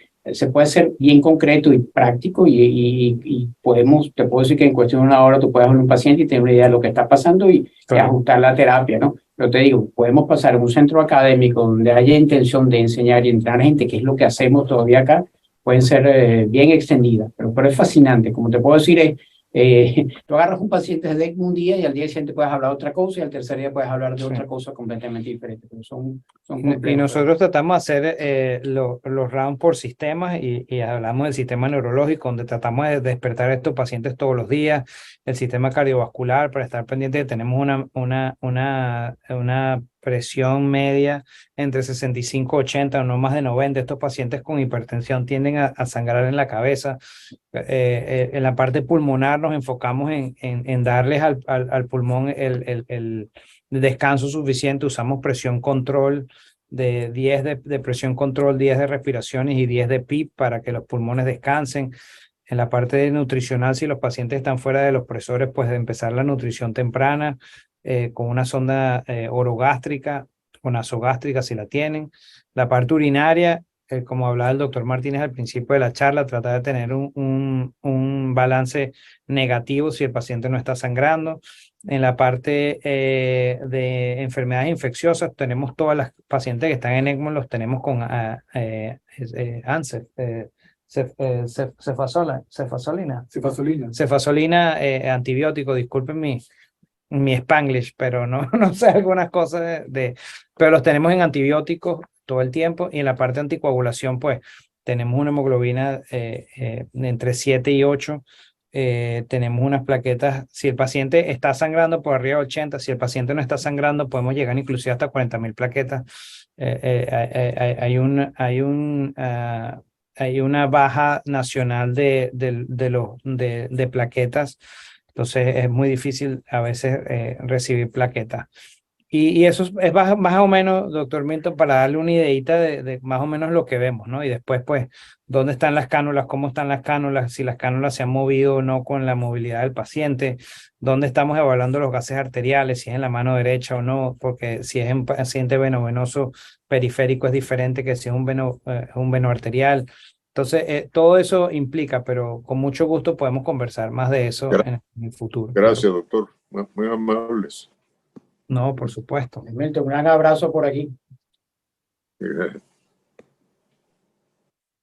bien concreto y práctico y te puedo decir que en cuestión de una hora tú puedes ver un paciente y tener una idea de lo que está pasando y ajustar la terapia, ¿no? Pero te digo, podemos pasar en un centro académico donde haya intención de enseñar y entrenar gente, que es lo que hacemos todavía acá, pueden ser bien extendidas, pero es fascinante. Como te puedo decir, tú agarras un paciente de ECMO un día y al día siguiente puedes hablar de otra cosa y al tercer día puedes hablar de otra cosa completamente diferente. Pero son complejos. Y nosotros tratamos de hacer los rounds por sistemas y hablamos del sistema neurológico, donde tratamos de despertar a estos pacientes todos los días, el sistema cardiovascular, para estar pendiente de que tenemos una presión media entre 65 y 80, no más de 90. Estos pacientes con hipertensión tienden a sangrar en la cabeza. En la parte pulmonar nos enfocamos en darles al pulmón el descanso suficiente. Usamos presión control de 10 de presión control, 10 de respiraciones y 10 de PIP para que los pulmones descansen. En la parte nutricional, si los pacientes están fuera de los presores, pues de empezar la nutrición temprana con una sonda orogástrica o nasogástrica si la tienen. La parte urinaria, como hablaba el doctor Martínez al principio de la charla, tratar de tener un balance negativo si el paciente no está sangrando. En la parte de enfermedades infecciosas, tenemos todas las pacientes que están en ECMO, los tenemos con ANSEF, cefasolina, antibiótico. Disculpen mi Spanglish, pero no sé algunas cosas pero los tenemos en antibióticos todo el tiempo. Y en la parte de anticoagulación, pues tenemos una hemoglobina entre 7 y 8. Tenemos unas plaquetas, si el paciente está sangrando por arriba de 80, si el paciente no está sangrando, podemos llegar inclusive hasta 40.000 plaquetas. Hay una baja nacional de plaquetas, entonces es muy difícil a veces recibir plaquetas. Y eso es más o menos, doctor Milton, para darle una ideita de más o menos lo que vemos, ¿no? Y después, pues, ¿dónde están las cánulas? ¿Cómo están las cánulas? Si las cánulas se han movido o no con la movilidad del paciente. ¿Dónde estamos evaluando los gases arteriales? Si es en la mano derecha o no, porque si es en paciente venovenoso periférico es diferente que si es un veno arterial. Entonces, todo eso implica, pero con mucho gusto podemos conversar más de eso en el futuro. Gracias, doctor. Muy amables. No, por supuesto. Milton, un gran abrazo por aquí.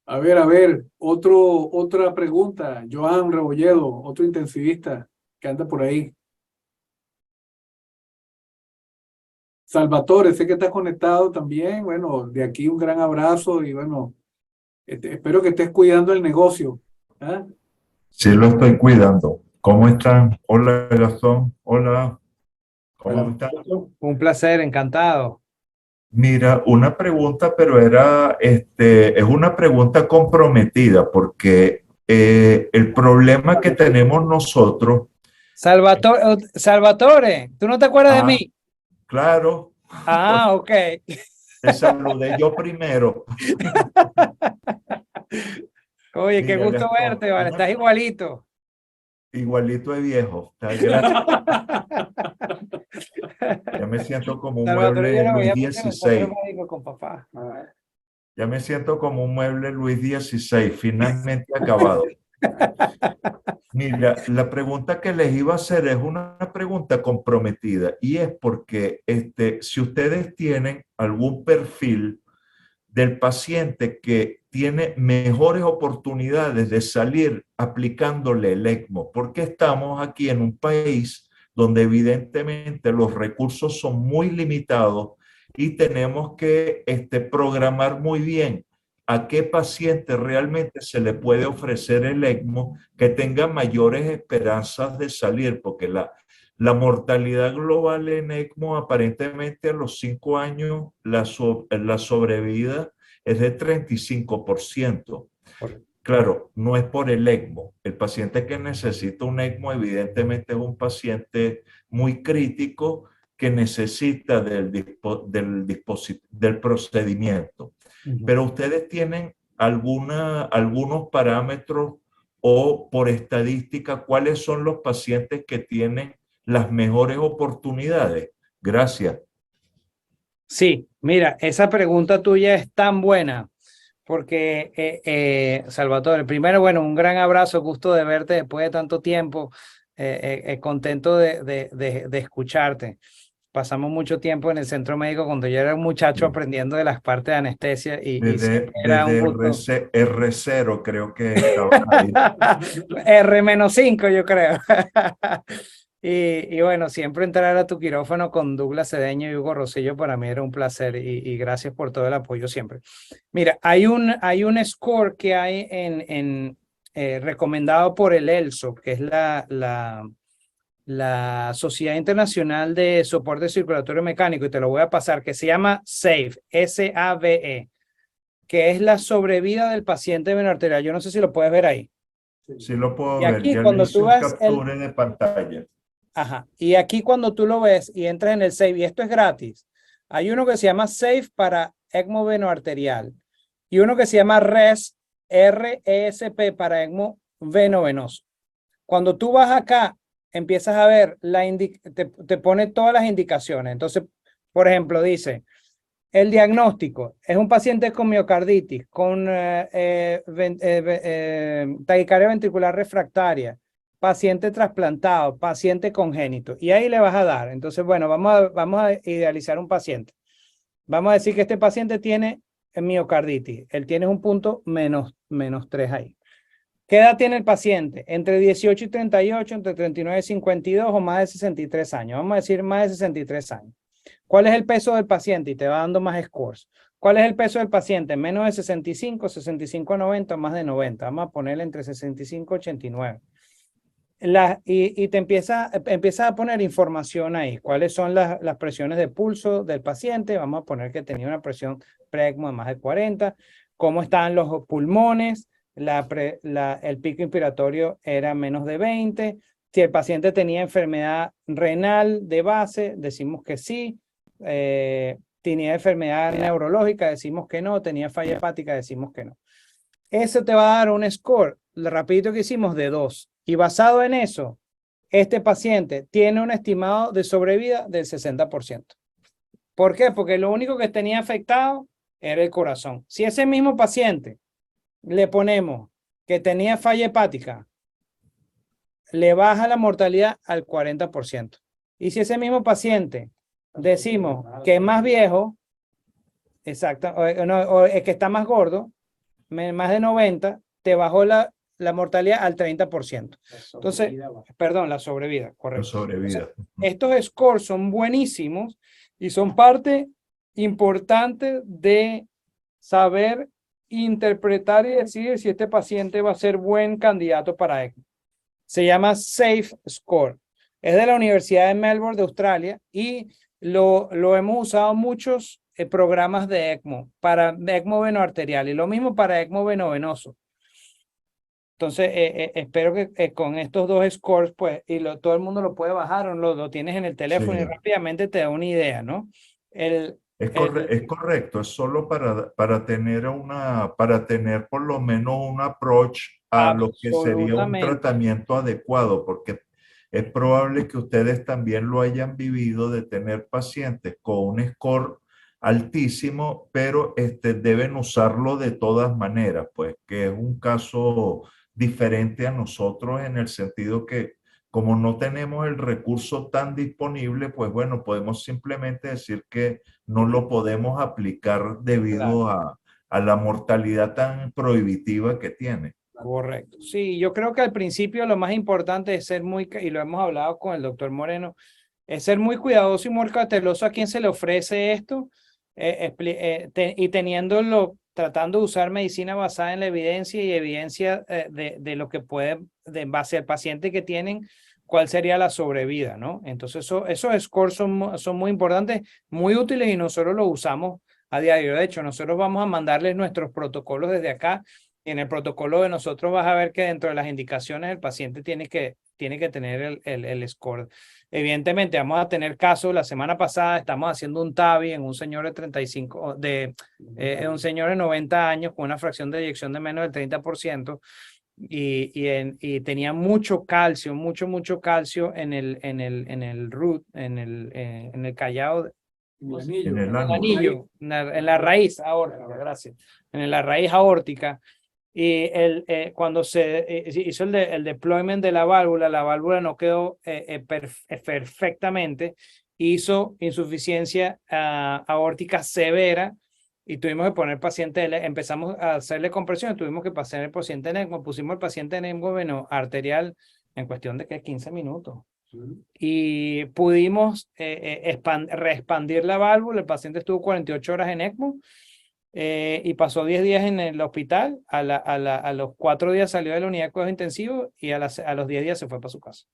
A ver, otra pregunta. Joan Rebolledo, otro intensivista que anda por ahí. Salvatore, sé que estás conectado también. Bueno, de aquí un gran abrazo y bueno, espero que estés cuidando el negocio. ¿Ah? Sí, lo estoy cuidando. ¿Cómo están? Hola, Gastón. Hola. ¿Cómo Hola, están? Un placer, encantado. Mira, una pregunta, pero es una pregunta comprometida porque el problema que tenemos nosotros, Salvatore, ¿tú no te acuerdas de mí? claro, Ah, ok. te saludé yo primero. Oye, qué Mira, gusto Gastón, verte, vale, estás igualito. igualito de viejo. Gracias. Ya me siento como un Salvatore, yo mueble lo Luis veía mucho en el centro XVI. médico con papá. Ya me siento como un mueble Luis XVI, finalmente acabado. Mira, la pregunta que les iba a hacer es una pregunta comprometida y es porque si ustedes tienen algún perfil del paciente que tiene mejores oportunidades de salir aplicándole el ECMO, porque estamos aquí en un país donde evidentemente los recursos son muy limitados y tenemos que programar muy bien a qué paciente realmente se le puede ofrecer el ECMO que tenga mayores esperanzas de salir, porque la mortalidad global en ECMO aparentemente a los 5 años, la sobrevida es de 35%. Claro, no es por el ECMO. El paciente que necesita un ECMO evidentemente es un paciente muy crítico que necesita del procedimiento. Pero ustedes tienen algunos parámetros o por estadística, ¿cuáles son los pacientes que tienen las mejores oportunidades? Gracias. Sí, mira, esa pregunta tuya es tan buena porque, Salvatore, primero, bueno, un gran abrazo, gusto de verte después de tanto tiempo, contento de escucharte. Pasamos mucho tiempo en el centro médico cuando yo era un muchacho aprendiendo de las partes de anestesia y siempre era un gusto. R0 creo que estaba ahí. R-5 yo creo. Y bueno, siempre entrar a tu quirófano con Douglas Cedeño y Hugo Rosillo para mí era un placer y gracias por todo el apoyo siempre. Mira, hay un score que hay recomendado por el ELSO, que es la Sociedad Internacional de Soporte Circulatorio Mecánico, y te lo voy a pasar, que se llama SAVE, S-A-V-E, que es la sobrevida del paciente veno arterial. Yo no sé si lo puedes ver ahí. Sí lo puedo Y ver, aquí ya le cuando hice tú un ves capture de pantalla. Ajá, y aquí cuando tú lo ves y entras en el SAVE, y esto es gratis, hay uno que se llama SAVE para ECMO veno arterial y uno que se llama RESP, R-E-S-P para ECMO venoso. Cuando tú vas acá, empiezas a ver, te pone todas las indicaciones. Entonces, por ejemplo, dice, el diagnóstico es un paciente con miocarditis, con taquicardia ventricular refractaria, paciente trasplantado, paciente congénito, y ahí le vas a dar. Entonces, bueno, vamos a idealizar un paciente. Vamos a decir que este paciente tiene miocarditis. Él tiene un punto menos 3 ahí. ¿Qué edad tiene el paciente? Entre 18 y 38, entre 39 y 52 o más de 63 años. Vamos a decir más de 63 años. ¿Cuál es el peso del paciente? Y te va dando más scores. ¿Cuál es el peso del paciente? Menos de 65, 65 a 90, más de 90. Vamos a ponerle entre 65 y 89. Y te empieza a poner información ahí. ¿Cuáles son las presiones de pulso del paciente? Vamos a poner que tenía una presión pre-ECMO de más de 40. ¿Cómo están los pulmones? El pico inspiratorio era menos de 20. Si el paciente tenía enfermedad renal de base, decimos que sí. Tenía enfermedad neurológica, decimos que no. Tenía falla hepática, decimos que no. Eso te va a dar un score, lo rapidito que hicimos, de 2. Y basado en eso, este paciente tiene un estimado de sobrevida del 60%. ¿Por qué? Porque lo único que tenía afectado era el corazón. Si ese mismo paciente le ponemos que tenía falla hepática, le baja la mortalidad al 40%. Y si ese mismo paciente decimos que es más viejo, exacto, o es que está más gordo, más de 90, te bajó la mortalidad al 30%. Entonces, perdón, la sobrevida, La correcto. sobrevida. Estos scores son buenísimos y son parte importante de saber interpretar y decir si este paciente va a ser buen candidato para ECMO. Se llama SAFE Score. Es de la Universidad de Melbourne de Australia y lo hemos usado muchos programas de ECMO, para ECMO venoarterial y lo mismo para ECMO venovenoso. Entonces, espero que con estos dos scores, pues, todo el mundo lo puede bajar o lo tienes en el teléfono Sí. y rápidamente te da una idea, ¿no? Es correcto, es solo para tener por lo menos un approach a lo que sería un Absolutamente. tratamiento adecuado, porque es probable que ustedes también lo hayan vivido de tener pacientes con un score altísimo, pero deben usarlo de todas maneras, pues que es un caso diferente a nosotros en el sentido que como no tenemos el recurso tan disponible, pues bueno, podemos simplemente decir que no lo podemos aplicar debido a la mortalidad tan prohibitiva que tiene. Correcto. Sí, yo creo que al principio lo más importante es ser y lo hemos hablado con el doctor Moreno, es ser muy cuidadoso y muy cauteloso a quien se le ofrece esto y tratando de usar medicina basada en la evidencia y evidencia de lo que puede, en base al paciente que tienen, cuál sería la sobrevida, ¿no? Entonces esos scores son muy importantes, muy útiles y nosotros los usamos a diario. De hecho, nosotros vamos a mandarles nuestros protocolos desde acá. Y en el protocolo de nosotros vas a ver que dentro de las indicaciones el paciente tiene que tener el score. Evidentemente vamos a tener casos. La semana pasada estamos haciendo un TAVI en un señor de 35, un señor de 90 años con una fracción de eyección de menos del 30%. Y tenía mucho calcio, mucho calcio en el root, en el callado, En el anillo, en la raíz aórtica, gracias, en la raíz aórtica. Y cuando se hizo el deployment de la válvula no quedó perfectamente, hizo insuficiencia aórtica severa y tuvimos que poner paciente, empezamos a hacerle compresión, tuvimos que pasar el paciente en ECMO, pusimos el paciente en ECMO venoarterial en cuestión de 15 minutos. Y pudimos reexpandir la válvula, el paciente estuvo 48 horas en ECMO. Y pasó 10 días en el hospital, a los 4 días salió de la unidad de cuidados intensivos y a los 10 días se fue para su casa.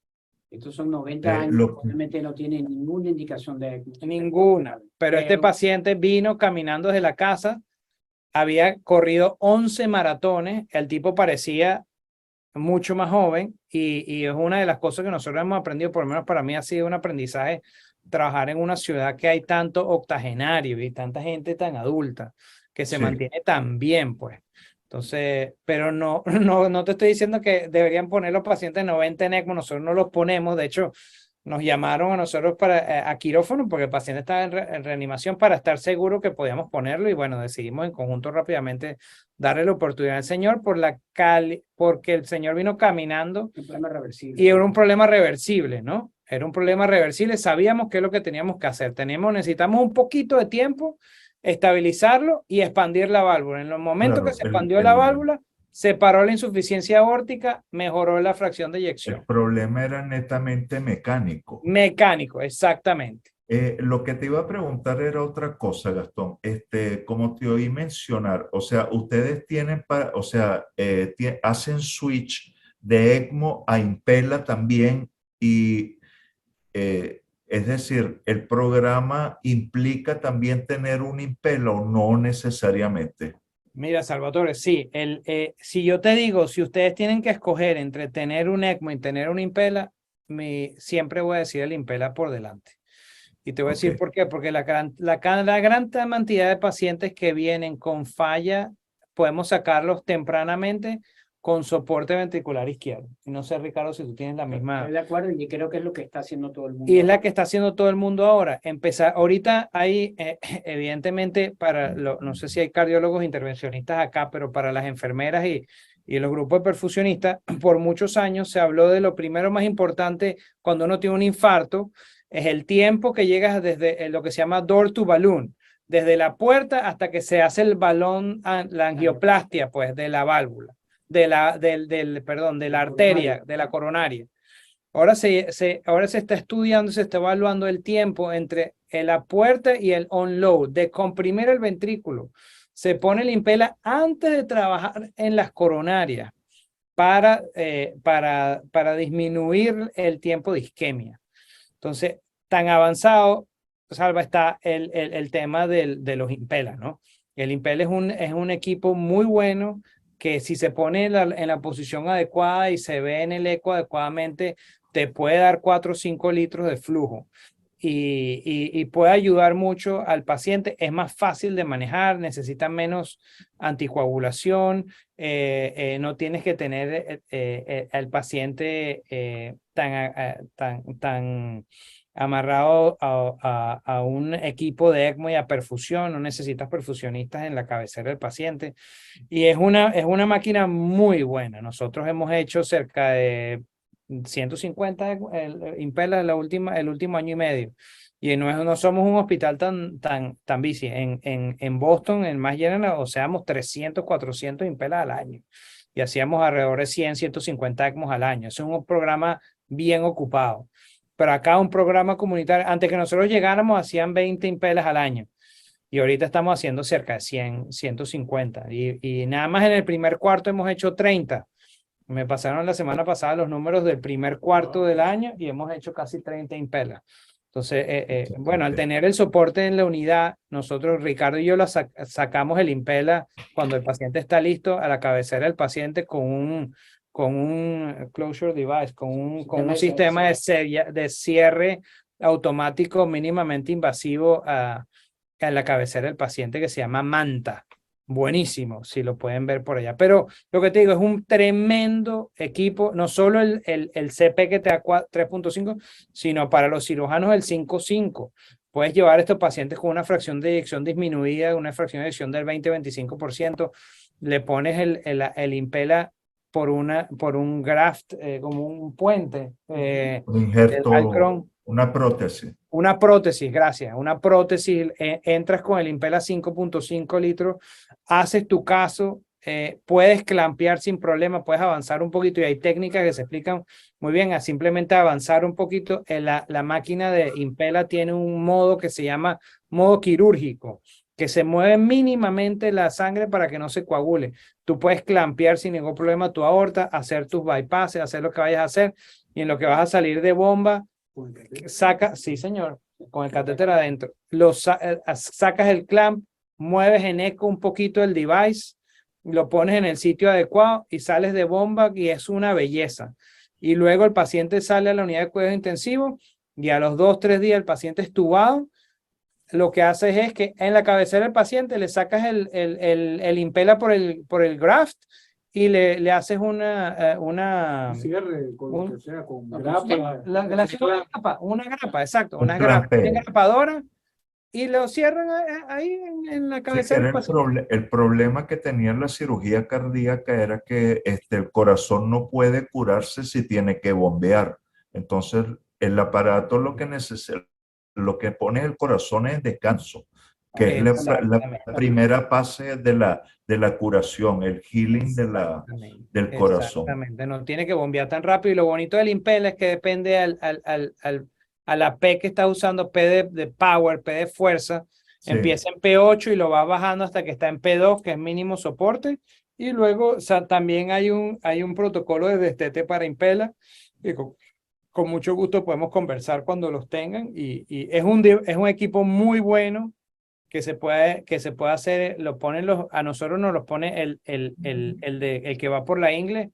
Estos son 90 años, obviamente no tienen ninguna indicación de... Ninguna, pero este paciente vino caminando desde la casa, había corrido 11 maratones, el tipo parecía mucho más joven y es una de las cosas que nosotros hemos aprendido, por lo menos para mí ha sido un aprendizaje, trabajar en una ciudad que hay tanto octogenario y tanta gente tan adulta que se mantiene tan bien, pues. Entonces, pero no te estoy diciendo que deberían poner los pacientes 90 en ECMO, nosotros no los ponemos, de hecho, nos llamaron a nosotros a quirófano porque el paciente estaba en reanimación para estar seguro que podíamos ponerlo y bueno, decidimos en conjunto rápidamente darle la oportunidad al señor porque el señor vino caminando y era un problema reversible, ¿no? Era un problema reversible, sabíamos qué es lo que teníamos que hacer, necesitamos un poquito de tiempo, estabilizarlo y expandir la válvula. En los momentos que se expandió la válvula, se paró la insuficiencia aórtica, mejoró la fracción de eyección. El problema era netamente mecánico. Mecánico, exactamente. Lo que te iba a preguntar era otra cosa, Gastón. Como te oí mencionar, o sea, ustedes tienen, hacen switch de ECMO a Impella también y, es decir, ¿el programa implica también tener un Impella o no necesariamente? Mira, Salvatore, sí, si yo te digo, si ustedes tienen que escoger entre tener un ECMO y tener un Impella, siempre voy a decir el Impella por delante. Y te voy a decir por qué, porque la gran cantidad de pacientes que vienen con falla, podemos sacarlos tempranamente con soporte ventricular izquierdo. Y no sé, Ricardo, si tú tienes la misma... Estoy de acuerdo y creo que es lo que está haciendo todo el mundo. Y es la que está haciendo todo el mundo ahora. Ahorita hay, evidentemente, no sé si hay cardiólogos intervencionistas acá, pero para las enfermeras y los grupos de perfusionistas, por muchos años se habló de lo primero más importante cuando uno tiene un infarto, es el tiempo que llegas desde lo que se llama door to balloon, desde la puerta hasta que se hace el balón, la angioplastia, pues, de la válvula, perdón, de la arteria, de la coronaria. Ahora ahora se está estudiando, se está evaluando el tiempo entre la puerta y el on-load, de comprimir el ventrículo. Se pone el Impella antes de trabajar en las coronarias para disminuir el tiempo de isquemia. Entonces, tan avanzado, Salva, está el tema de los Impella, ¿no? El Impella es un equipo muy bueno que si se pone en la posición adecuada y se ve en el eco adecuadamente, te puede dar 4 o 5 litros de flujo y puede ayudar mucho al paciente. Es más fácil de manejar, necesita menos anticoagulación, no tienes que tener al paciente tan amarrado a un equipo de ECMO y a perfusión, no necesitas perfusionistas en la cabecera del paciente. Y es una máquina muy buena. Nosotros hemos hecho cerca de 150 Impella el último año y medio. Y no somos un hospital tan busy. En Boston, en Mass General, o seamos 300, 400 Impella al año. Y hacíamos alrededor de 100, 150 ECMOs al año. Es un programa bien ocupado. Pero acá un programa comunitario, antes que nosotros llegáramos, hacían 20 Impellas al año. Y ahorita estamos haciendo cerca de 100, 150. Y nada más en el primer cuarto hemos hecho 30. Me pasaron la semana pasada los números del primer cuarto del año y hemos hecho casi 30 Impellas. Entonces, bueno, al tener el soporte en la unidad, nosotros, Ricardo y yo, sacamos el Impella cuando el paciente está listo a la cabecera del paciente con un closure device, con un sistema de cierre automático mínimamente invasivo en la cabecera del paciente que se llama Manta. Buenísimo, si lo pueden ver por allá. Pero lo que te digo, es un tremendo equipo, no solo el CP que te da 3.5, sino para los cirujanos el 5.5. Puedes llevar a estos pacientes con una fracción de eyección disminuida, una fracción de eyección del 20-25%. Le pones el Impella por un graft, como un puente. Un injerto, una prótesis. Una prótesis, gracias. Una prótesis, entras con el Impella 5.5 litros, haces tu caso, puedes clampear sin problema, puedes avanzar un poquito y hay técnicas que se explican muy bien a simplemente avanzar un poquito. La máquina de Impella tiene un modo que se llama modo quirúrgico, que se mueve mínimamente la sangre para que no se coagule. Tú puedes clampear sin ningún problema tu aorta, hacer tus bypasses, hacer lo que vayas a hacer y en lo que vas a salir de bomba, sí señor, con el catéter adentro, sacas el clamp, mueves en eco un poquito el device, lo pones en el sitio adecuado y sales de bomba y es una belleza. Y luego el paciente sale a la unidad de cuidados intensivos y a los 2-3 días el paciente estubado. Lo que haces es que en la cabecera del paciente le sacas el Impella por el graft y le haces una cierre con lo que sea, con grapa. Una grapa, exacto, una grapadora y lo cierran ahí en la cabecera del paciente. El problema que tenía la cirugía cardíaca era que el corazón no puede curarse si tiene que bombear. Entonces, el aparato lo que pone el corazón es descanso, que es la primera fase de la curación, el healing del corazón. Exactamente, no tiene que bombear tan rápido y lo bonito del Impella es que depende a la P que está usando, P de power, P de fuerza, sí. Empieza en P8 y lo va bajando hasta que está en P2, que es mínimo soporte, y luego también hay un protocolo de destete para Impella, y con mucho gusto podemos conversar cuando los tengan y es un equipo muy bueno que se puede hacer, a nosotros nos los pone el que va por la ingle,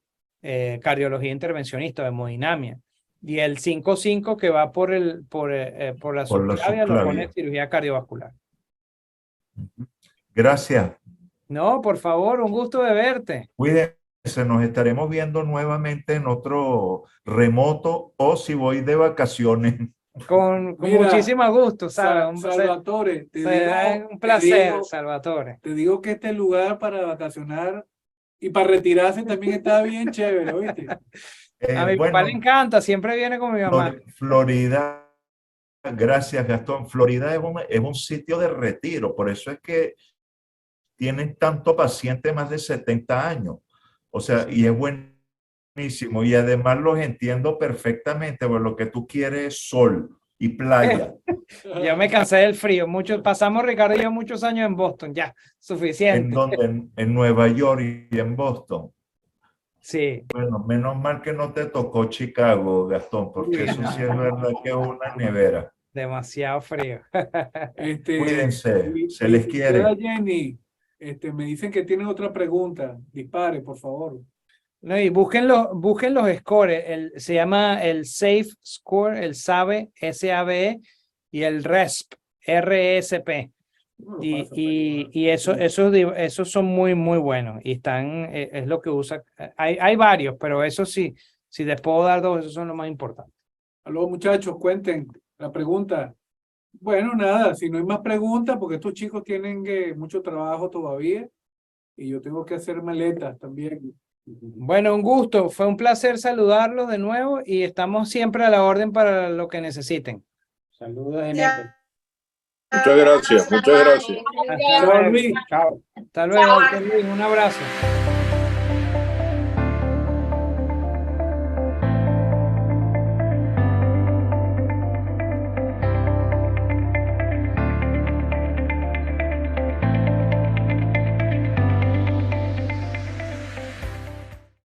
cardiología intervencionista, hemodinamia, y el 5.5 que va por la subclavia lo pone cirugía cardiovascular. Gracias. No, por favor, un gusto de verte. Cuídense. Nos estaremos viendo nuevamente en otro remoto o si voy de vacaciones. Con muchísimo gusto, Salvatore, un placer, Salvatore. Te digo que este lugar para vacacionar Y para retirarse también está bien chévere, ¿oíste? A mi papá le encanta, siempre viene con mi mamá. Florida, gracias Gastón, Florida es un sitio de retiro, por eso es que tienen tanto paciente más de 70 años. O sea, y es buenísimo. Y además los entiendo perfectamente, porque lo que tú quieres es sol y playa. Yo me cansé del frío. Pasamos Ricardo y yo muchos años en Boston, ya, suficiente. ¿En donde? En Nueva York y en Boston. Sí. Bueno, menos mal que no te tocó Chicago, Gastón, porque eso sí es verdad que es una nevera. Demasiado frío. Cuídense, se les quiere. Jenny, me dicen que tienen otra pregunta. Dispare, por favor. No, y busquen los scores. Se llama el Safe Score, el SABE, S-A-B-E, y el RESP, R-E-S-P. Y esos son muy, muy buenos. Y están, es lo que usa. Hay varios, pero eso sí, si les puedo dar dos, esos son los más importantes. Aló, muchachos, cuenten la pregunta. Bueno, nada, si no hay más preguntas, porque estos chicos tienen mucho trabajo todavía y yo tengo que hacer maletas también. Bueno, un gusto. Fue un placer saludarlos de nuevo y estamos siempre a la orden para lo que necesiten. Saludos, Eneco. Muchas gracias, muchas gracias. Hasta luego. Hasta luego, Luis. Un abrazo.